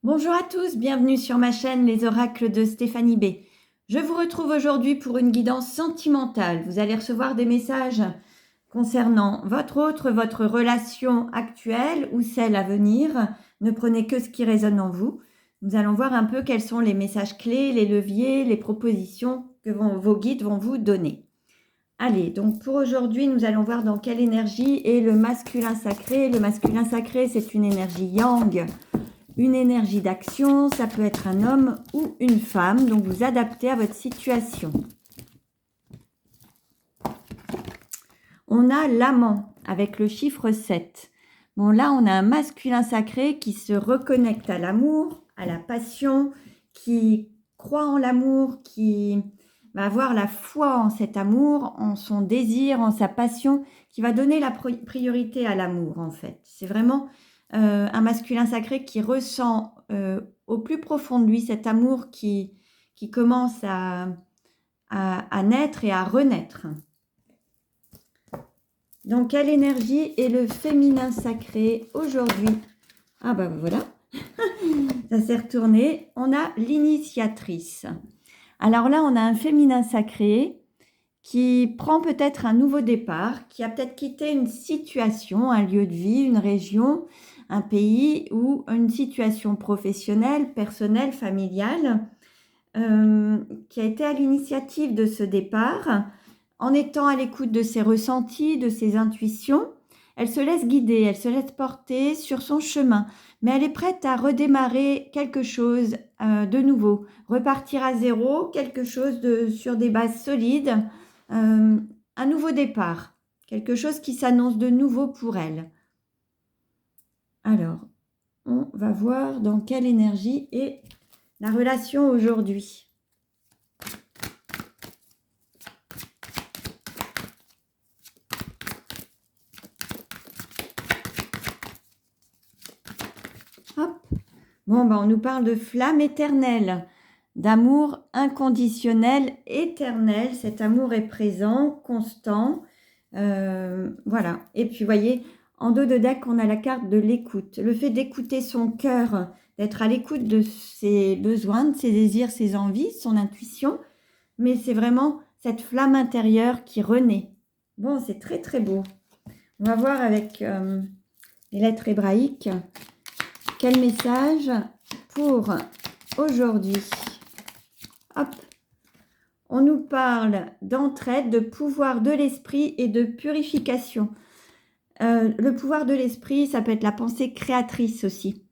Bonjour à tous, bienvenue sur ma chaîne Les Oracles de Stéphanie B. Je vous retrouve aujourd'hui pour une guidance sentimentale. Vous allez recevoir des messages concernant votre relation actuelle ou celle à venir. Ne prenez que ce qui résonne en vous. Nous allons voir un peu quels sont les messages clés, les leviers, les propositions que vos guides vont vous donner. Allez, donc pour aujourd'hui, nous allons voir dans quelle énergie est le masculin sacré. Le masculin sacré, c'est une énergie yang, une énergie d'action, ça peut être un homme ou une femme, donc vous adaptez à votre situation. On a l'amant avec le chiffre 7. Bon, là, on a un masculin sacré qui se reconnecte à l'amour, à la passion, qui croit en l'amour, qui va avoir la foi en cet amour, en son désir, en sa passion, qui va donner la priorité à l'amour, en fait. C'est vraiment un masculin sacré qui ressent au plus profond de lui cet amour qui commence à naître et à renaître. Donc, quelle énergie est le féminin sacré aujourd'hui? Ah bah voilà, ça s'est retourné. On a l'initiatrice. Alors là, on a un féminin sacré qui prend peut-être un nouveau départ, qui a peut-être quitté une situation, un lieu de vie, une région, un pays ou une situation professionnelle, personnelle, familiale, qui a été à l'initiative de ce départ. En étant à l'écoute de ses ressentis, de ses intuitions, elle se laisse guider, elle se laisse porter sur son chemin, mais elle est prête à redémarrer quelque chose de nouveau, repartir à zéro, quelque chose sur des bases solides, un nouveau départ, quelque chose qui s'annonce de nouveau pour elle. Alors, on va voir dans quelle énergie est la relation aujourd'hui. Hop. Bon, ben, on nous parle de flamme éternelle, d'amour inconditionnel, éternel. Cet amour est présent, constant. Voilà. Et puis, vous voyez, en dos de deck, on a la carte de l'écoute. Le fait d'écouter son cœur, d'être à l'écoute de ses besoins, de ses désirs, ses envies, son intuition. Mais c'est vraiment cette flamme intérieure qui renaît. Bon, c'est très, très beau. On va voir avec les lettres hébraïques. Quel message pour aujourd'hui? Hop, on nous parle d'entraide, de pouvoir de l'esprit et de purification. Le pouvoir de l'esprit, ça peut être la pensée créatrice aussi.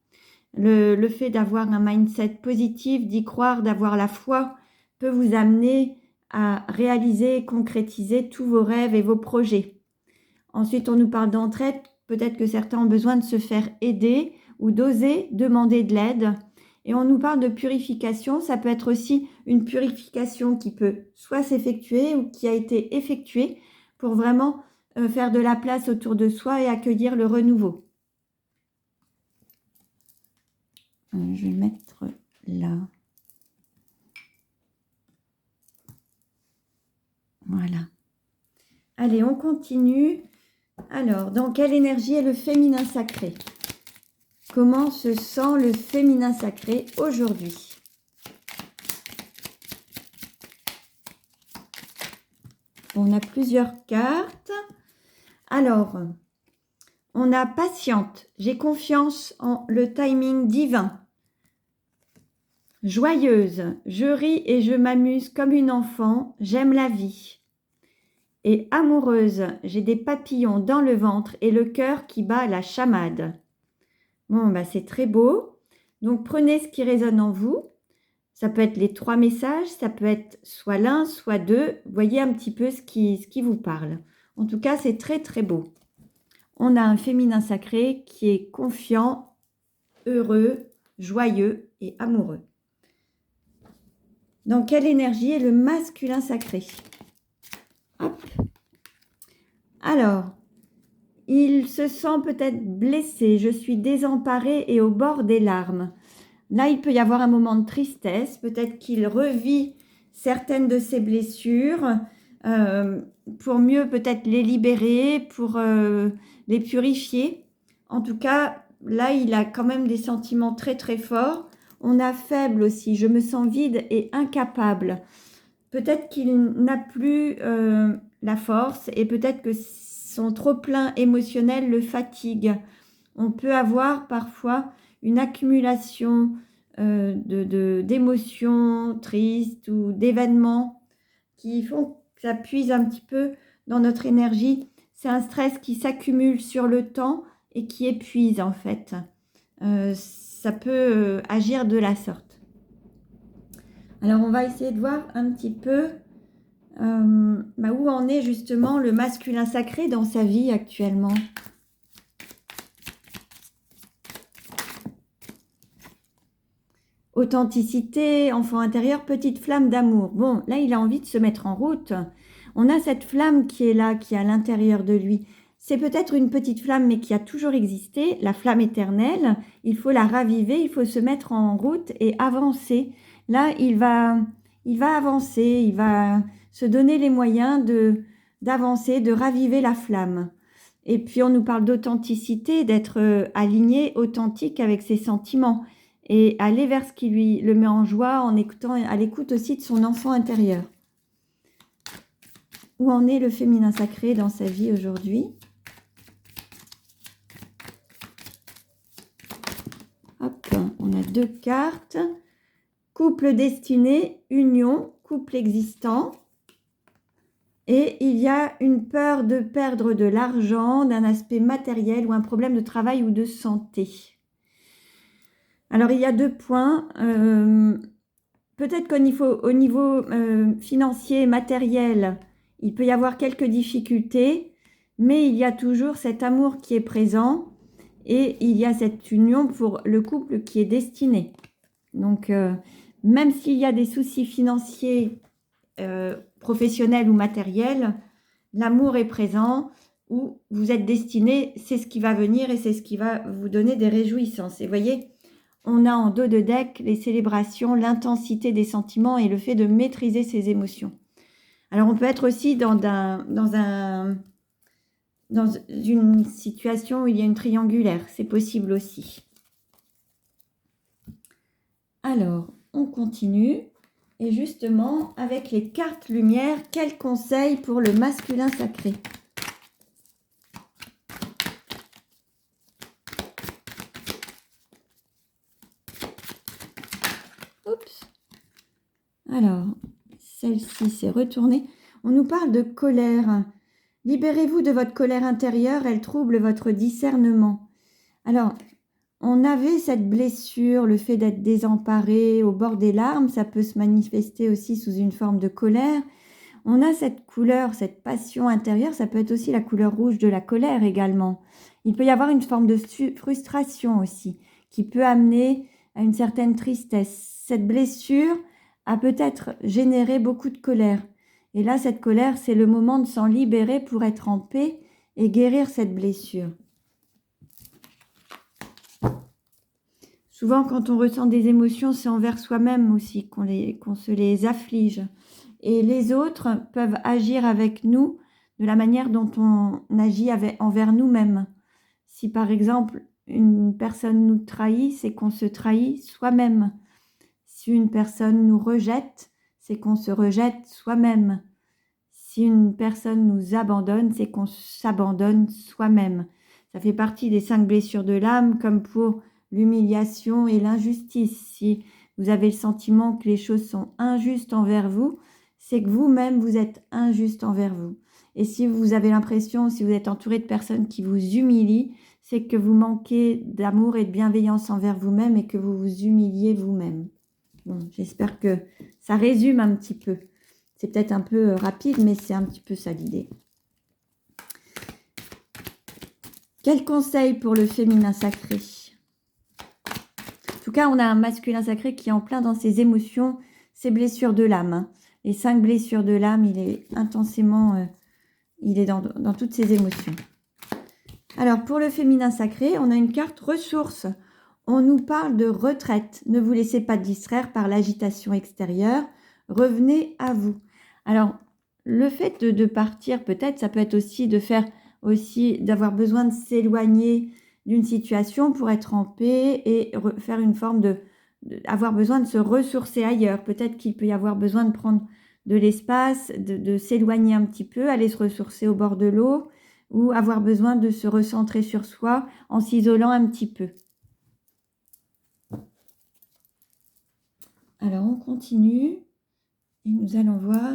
Le fait d'avoir un mindset positif, d'y croire, d'avoir la foi, peut vous amener à réaliser et concrétiser tous vos rêves et vos projets. Ensuite, on nous parle d'entraide. Peut-être que certains ont besoin de se faire aider ou d'oser demander de l'aide. Et on nous parle de purification. Ça peut être aussi une purification qui peut soit s'effectuer ou qui a été effectuée pour vraiment faire de la place autour de soi et accueillir le renouveau. Je vais le mettre là. Voilà. Allez, on continue. Alors, dans quelle énergie est le féminin sacré? Comment se sent le féminin sacré aujourd'hui? On a plusieurs cartes. Alors, on a patiente. J'ai confiance en le timing divin. Joyeuse. Je ris et je m'amuse comme une enfant. J'aime la vie. Et amoureuse. J'ai des papillons dans le ventre et le cœur qui bat la chamade. Bon, bah c'est très beau. Donc, prenez ce qui résonne en vous. Ça peut être les 3 messages, ça peut être soit l'un, soit deux. Voyez un petit peu ce qui vous parle. En tout cas, c'est très, très beau. On a un féminin sacré qui est confiant, heureux, joyeux et amoureux. Dans quelle énergie est le masculin sacré? Hop. Alors, il se sent peut-être blessé. Je suis désemparée et au bord des larmes. Là, il peut y avoir un moment de tristesse. Peut-être qu'il revit certaines de ses blessures pour mieux peut-être les libérer, pour les purifier. En tout cas, là, il a quand même des sentiments très très forts. On a faible aussi, je me sens vide et incapable. Peut-être qu'il n'a plus la force et peut-être que son trop-plein émotionnel le fatigue. On peut avoir parfois une accumulation d'émotions tristes ou d'événements qui font que ça puise un petit peu dans notre énergie. C'est un stress qui s'accumule sur le temps et qui épuise en fait. Ça peut agir de la sorte. Alors on va essayer de voir un petit peu où en est justement le masculin sacré dans sa vie actuellement. Authenticité, enfant intérieur, petite flamme d'amour. Bon, là, il a envie de se mettre en route. On a cette flamme qui est là, qui est à l'intérieur de lui. C'est peut-être une petite flamme, mais qui a toujours existé, la flamme éternelle. Il faut la raviver, il faut se mettre en route et avancer. Là, il va avancer, il va se donner les moyens d'avancer, de raviver la flamme. Et puis, on nous parle d'authenticité, d'être aligné, authentique avec ses sentiments et aller vers ce qui lui le met en joie en écoutant, à l'écoute aussi de son enfant intérieur. Où en est le féminin sacré dans sa vie aujourd'hui? Hop, on a 2 cartes. Couple destiné, union, couple existant. Et il y a une peur de perdre de l'argent, d'un aspect matériel ou un problème de travail ou de santé. Alors, il y a 2 points. Peut-être qu'au niveau financier, matériel, il peut y avoir quelques difficultés, mais il y a toujours cet amour qui est présent et il y a cette union pour le couple qui est destiné. Donc, même s'il y a des soucis financiers, professionnels ou matériels, l'amour est présent, où vous êtes destiné, c'est ce qui va venir et c'est ce qui va vous donner des réjouissances. Et vous voyez, on a en dos de deck les célébrations, l'intensité des sentiments et le fait de maîtriser ses émotions. Alors, on peut être aussi dans une situation où il y a une triangulaire. C'est possible aussi. Alors, on continue. Et justement, avec les cartes lumière, quel conseil pour le masculin sacré? Oups. Alors, celle-ci s'est retournée. On nous parle de colère. Libérez-vous de votre colère intérieure, elle trouble votre discernement. Alors, on avait cette blessure, le fait d'être désemparé, au bord des larmes, ça peut se manifester aussi sous une forme de colère. On a cette couleur, cette passion intérieure, ça peut être aussi la couleur rouge de la colère également. Il peut y avoir une forme de frustration aussi, qui peut amener à une certaine tristesse. Cette blessure a peut-être généré beaucoup de colère. Et là, cette colère, c'est le moment de s'en libérer pour être en paix et guérir cette blessure. Souvent, quand on ressent des émotions, c'est envers soi-même aussi qu'on se les afflige. Et les autres peuvent agir avec nous de la manière dont on agit envers nous-mêmes. Si par exemple, une personne nous trahit, c'est qu'on se trahit soi-même. Si une personne nous rejette, c'est qu'on se rejette soi-même. Si une personne nous abandonne, c'est qu'on s'abandonne soi-même. Ça fait partie des 5 blessures de l'âme, comme pour l'humiliation et l'injustice. Si vous avez le sentiment que les choses sont injustes envers vous, c'est que vous-même, vous êtes injuste envers vous. Et si vous avez l'impression, si vous êtes entouré de personnes qui vous humilient, c'est que vous manquez d'amour et de bienveillance envers vous-même et que vous vous humiliez vous-même. Bon, j'espère que ça résume un petit peu. C'est peut-être un peu rapide, mais c'est un petit peu ça l'idée. Quel conseil pour le féminin sacré? En tout cas, on a un masculin sacré qui est en plein dans ses émotions, ses blessures de l'âme. Les 5 blessures de l'âme, il est intensément, il est dans toutes ses émotions. Alors, pour le féminin sacré, on a une carte ressources. On nous parle de retraite. Ne vous laissez pas distraire par l'agitation extérieure. Revenez à vous. Alors, le fait de partir, peut-être, ça peut être aussi de faire aussi, d'avoir besoin de s'éloigner d'une situation pour être en paix et faire une forme avoir besoin de se ressourcer ailleurs. Peut-être qu'il peut y avoir besoin de prendre de l'espace, de s'éloigner un petit peu, aller se ressourcer au bord de l'eau ou avoir besoin de se recentrer sur soi en s'isolant un petit peu. Alors, on continue et nous allons voir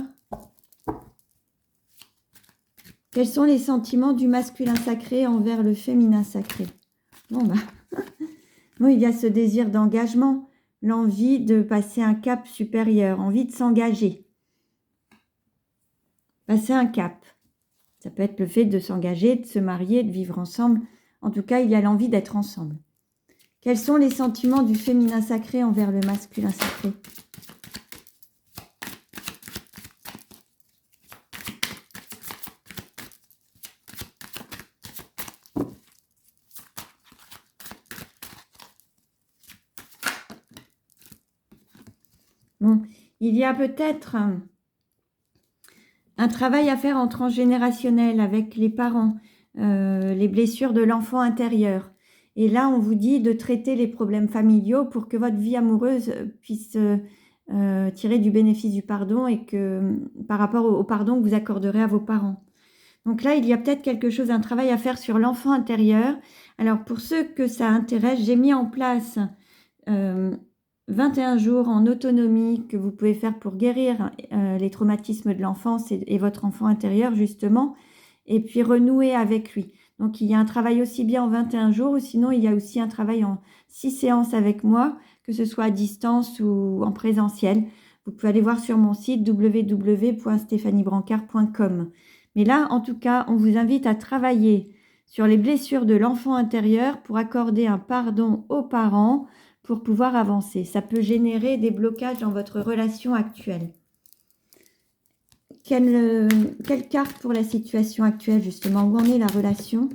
quels sont les sentiments du masculin sacré envers le féminin sacré. Bon, il y a ce désir d'engagement, l'envie de passer un cap supérieur, envie de s'engager. Passer un cap. Ça peut être le fait de s'engager, de se marier, de vivre ensemble. En tout cas, il y a l'envie d'être ensemble. Quels sont les sentiments du féminin sacré envers le masculin sacré? Bon, il y a peut-être un travail à faire en transgénérationnel avec les parents, les blessures de l'enfant intérieur. Et là, on vous dit de traiter les problèmes familiaux pour que votre vie amoureuse puisse tirer du bénéfice du pardon et que par rapport au pardon que vous accorderez à vos parents. Donc là, il y a peut-être quelque chose, un travail à faire sur l'enfant intérieur. Alors, pour ceux que ça intéresse, j'ai mis en place 21 jours en autonomie que vous pouvez faire pour guérir les traumatismes de l'enfance et votre enfant intérieur, justement, et puis renouer avec lui. Donc, il y a un travail aussi bien en 21 jours, ou sinon, il y a aussi un travail en 6 séances avec moi, que ce soit à distance ou en présentiel. Vous pouvez aller voir sur mon site www.stéphaniebrancard.com. Mais là, en tout cas, on vous invite à travailler sur les blessures de l'enfant intérieur pour accorder un pardon aux parents pour pouvoir avancer. Ça peut générer des blocages dans votre relation actuelle. Quelle carte pour la situation actuelle, justement? Où en est la relation?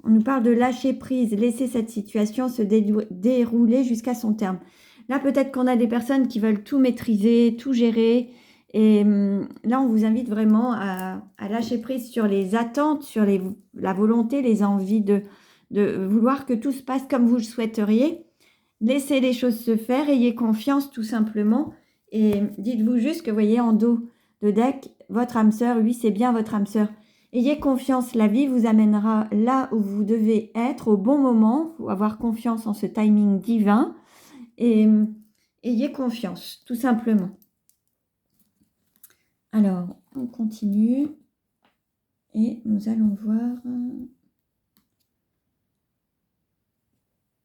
On nous parle de lâcher prise, laisser cette situation se dérouler jusqu'à son terme. Là, peut-être qu'on a des personnes qui veulent tout maîtriser, tout gérer. Et là, on vous invite vraiment à lâcher prise sur les attentes, sur la volonté, les envies de vouloir que tout se passe comme vous le souhaiteriez. Laissez les choses se faire, ayez confiance tout simplement. Et dites-vous juste que, vous voyez, en dos de deck, votre âme sœur, lui, c'est bien votre âme sœur. Ayez confiance, la vie vous amènera là où vous devez être au bon moment. Il faut avoir confiance en ce timing divin. Et ayez confiance, tout simplement. Alors, on continue. Et nous allons voir.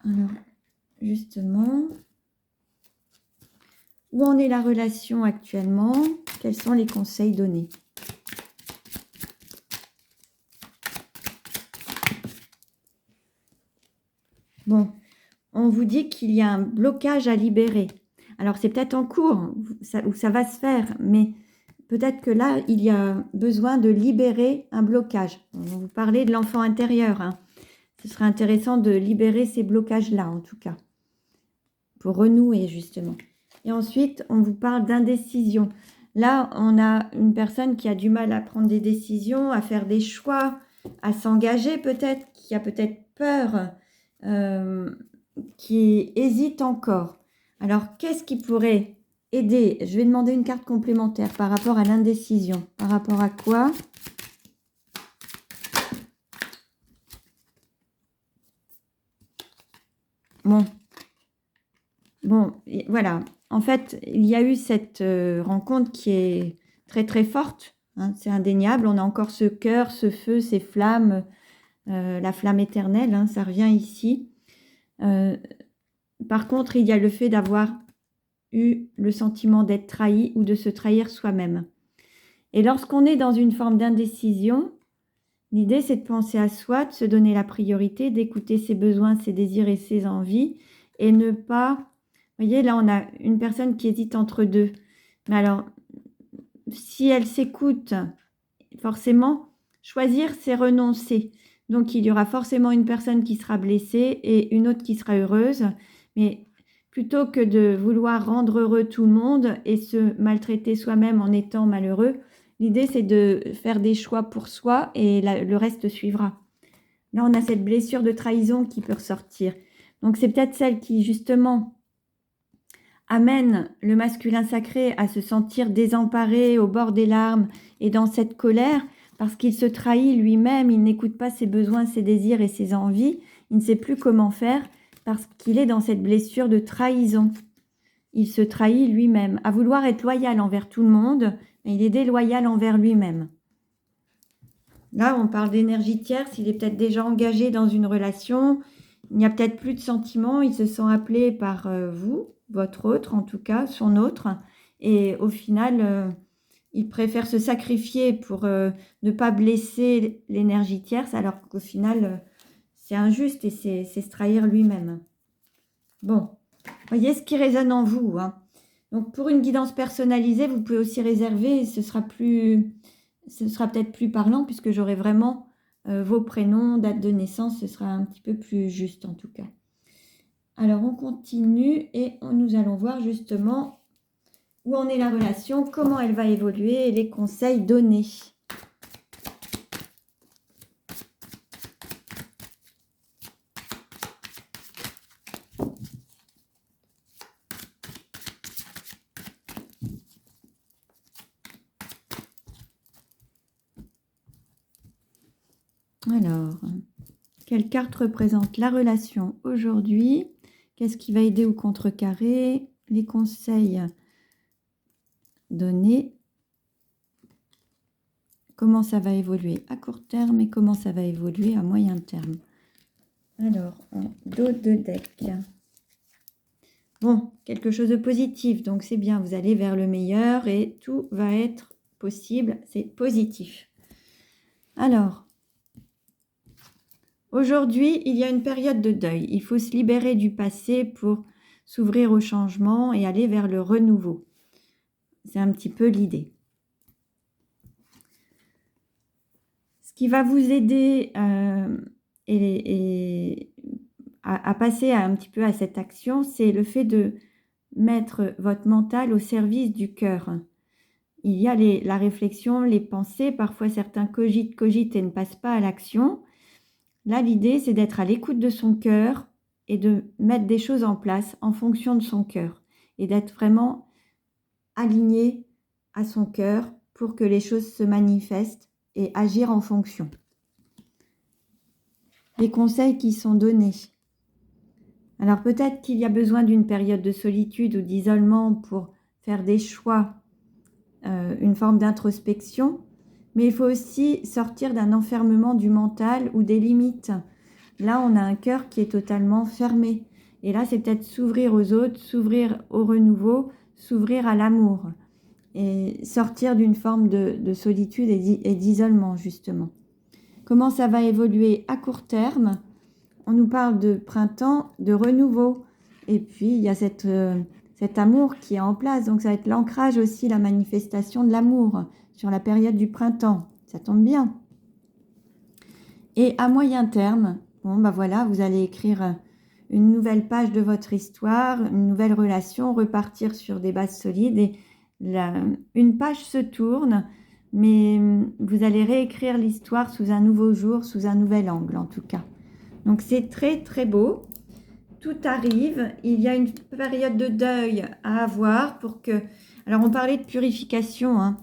Alors, justement, où en est la relation actuellement? Quels sont les conseils donnés? Bon, on vous dit qu'il y a un blocage à libérer. Alors, c'est peut-être en cours où ça va se faire, mais peut-être que là, il y a besoin de libérer un blocage. On va vous parler de l'enfant intérieur, hein. Ce serait intéressant de libérer ces blocages-là, en tout cas, pour renouer, justement. Et ensuite, on vous parle d'indécision. Là, on a une personne qui a du mal à prendre des décisions, à faire des choix, à s'engager peut-être, qui a peut-être peur, qui hésite encore. Alors, qu'est-ce qui pourrait aider? Je vais demander une carte complémentaire par rapport à l'indécision. Par rapport à quoi? Bon, voilà. En fait, il y a eu cette rencontre qui est très très forte, hein, c'est indéniable. On a encore ce cœur, ce feu, ces flammes, la flamme éternelle, hein, ça revient ici. Par contre, il y a le fait d'avoir eu le sentiment d'être trahi ou de se trahir soi-même. Et lorsqu'on est dans une forme d'indécision, l'idée c'est de penser à soi, de se donner la priorité, d'écouter ses besoins, ses désirs et ses envies et ne pas... Vous voyez, là, on a une personne qui hésite entre deux. Mais alors, si elle s'écoute, forcément, choisir, c'est renoncer. Donc, il y aura forcément une personne qui sera blessée et une autre qui sera heureuse. Mais plutôt que de vouloir rendre heureux tout le monde et se maltraiter soi-même en étant malheureux, l'idée, c'est de faire des choix pour soi et le reste suivra. Là, on a cette blessure de trahison qui peut ressortir. Donc, c'est peut-être celle qui, justement, amène le masculin sacré à se sentir désemparé, au bord des larmes et dans cette colère, parce qu'il se trahit lui-même, il n'écoute pas ses besoins, ses désirs et ses envies, il ne sait plus comment faire, parce qu'il est dans cette blessure de trahison. Il se trahit lui-même, à vouloir être loyal envers tout le monde, mais il est déloyal envers lui-même. Là, on parle d'énergie tierce, il est peut-être déjà engagé dans une relation, il n'y a peut-être plus de sentiments, il se sent appelé par vous, votre autre en tout cas, son autre, et au final, il préfère se sacrifier pour ne pas blesser l'énergie tierce, alors qu'au final, c'est injuste et c'est se trahir lui-même. Bon, voyez ce qui résonne en vous, hein. Donc, pour une guidance personnalisée, vous pouvez aussi réserver, ce sera peut-être plus parlant puisque j'aurai vraiment vos prénoms, date de naissance, ce sera un petit peu plus juste en tout cas. Alors, on continue et nous allons voir justement où en est la relation, comment elle va évoluer et les conseils donnés. Alors, quelle carte représente la relation aujourd'hui? Qu'est-ce qui va aider ou contrecarrer? Les conseils donnés. Comment ça va évoluer à court terme et comment ça va évoluer à moyen terme? Alors, en dos de deck. Bon, quelque chose de positif, donc c'est bien, vous allez vers le meilleur et tout va être possible, c'est positif. Alors, aujourd'hui, il y a une période de deuil. Il faut se libérer du passé pour s'ouvrir au changement et aller vers le renouveau. C'est un petit peu l'idée. Ce qui va vous aider à passer un petit peu à cette action, c'est le fait de mettre votre mental au service du cœur. Il y a la réflexion, les pensées, parfois certains cogitent et ne passent pas à l'action. Là, l'idée, c'est d'être à l'écoute de son cœur et de mettre des choses en place en fonction de son cœur et d'être vraiment aligné à son cœur pour que les choses se manifestent et agir en fonction. Les conseils qui sont donnés. Alors peut-être qu'il y a besoin d'une période de solitude ou d'isolement pour faire des choix, une forme d'introspection, mais il faut aussi sortir d'un enfermement du mental ou des limites. Là, on a un cœur qui est totalement fermé. Et là, c'est peut-être s'ouvrir aux autres, s'ouvrir au renouveau, s'ouvrir à l'amour et sortir d'une forme de solitude et d'isolement, justement. Comment ça va évoluer à court terme? On nous parle de printemps, de renouveau. Et puis, il y a cet amour qui est en place. Donc, ça va être l'ancrage aussi, la manifestation de l'amour sur la période du printemps. Ça tombe bien. Et à moyen terme, bon, bah voilà, vous allez écrire une nouvelle page de votre histoire, une nouvelle relation, repartir sur des bases solides. Et une page se tourne, mais vous allez réécrire l'histoire sous un nouveau jour, sous un nouvel angle en tout cas. Donc c'est très très beau. Tout arrive. Il y a une période de deuil à avoir pour que... Alors on parlait de purification, hein.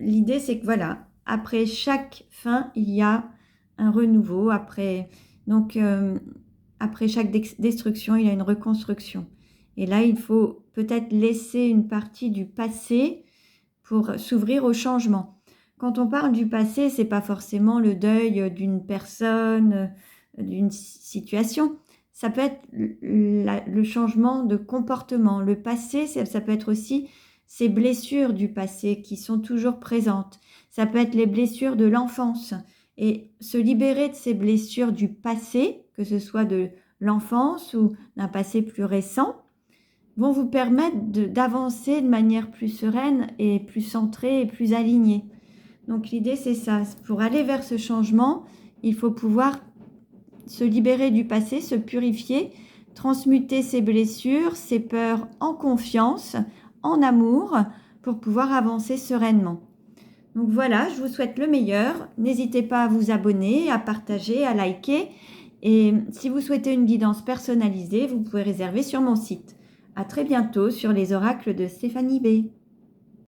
L'idée c'est que voilà, après chaque fin, il y a un renouveau. Après chaque destruction, il y a une reconstruction. Et là, il faut peut-être laisser une partie du passé pour s'ouvrir au changement. Quand on parle du passé, c'est pas forcément le deuil d'une personne, d'une situation. Ça peut être le changement de comportement. Le passé, ça peut être aussi ces blessures du passé qui sont toujours présentes. Ça peut être les blessures de l'enfance. Et se libérer de ces blessures du passé, que ce soit de l'enfance ou d'un passé plus récent, vont vous permettre d'avancer de manière plus sereine et plus centrée et plus alignée. Donc l'idée c'est ça, pour aller vers ce changement, il faut pouvoir se libérer du passé, se purifier, transmuter ses blessures, ses peurs en confiance, en amour, pour pouvoir avancer sereinement. Donc voilà, je vous souhaite le meilleur. N'hésitez pas à vous abonner, à partager, à liker. Et si vous souhaitez une guidance personnalisée, vous pouvez réserver sur mon site. À très bientôt sur les oracles de Stéphanie B.